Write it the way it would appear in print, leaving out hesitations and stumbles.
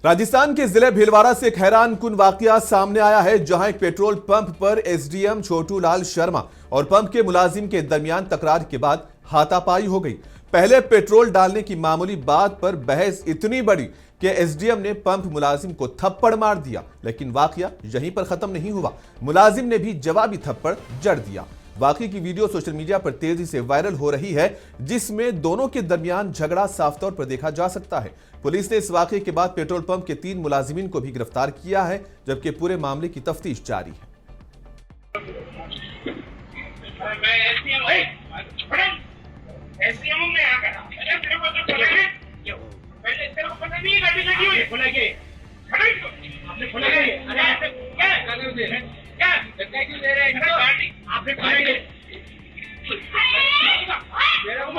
राजस्थान के जिले भीलवाड़ा से एक हैरानकुन वाकया सामने आया है, जहां एक पेट्रोल पंप पर एसडीएम छोटूलाल शर्मा और पंप के मुलाजिम के दरमियान तकरार के बाद हाथापाई हो गई। पहले पेट्रोल डालने की मामूली बात पर बहस इतनी बड़ी कि एसडीएम ने पंप मुलाजिम को थप्पड़ मार दिया, लेकिन वाकया यहीं पर खत्म नहीं हुआ। मुलाजिम ने भी जवाबी थप्पड़ जड़ दिया। वाकई की वीडियो सोशल मीडिया पर तेजी से वायरल हो रही है, जिसमें दोनों के दरमियान झगड़ा साफ तौर पर देखा जा सकता है। पुलिस ने इस वाकये के बाद पेट्रोल पंप के 3 मुलाजिमीन को भी गिरफ्तार किया है, जबकि पूरे मामले की तफ्तीश जारी है। मेरे को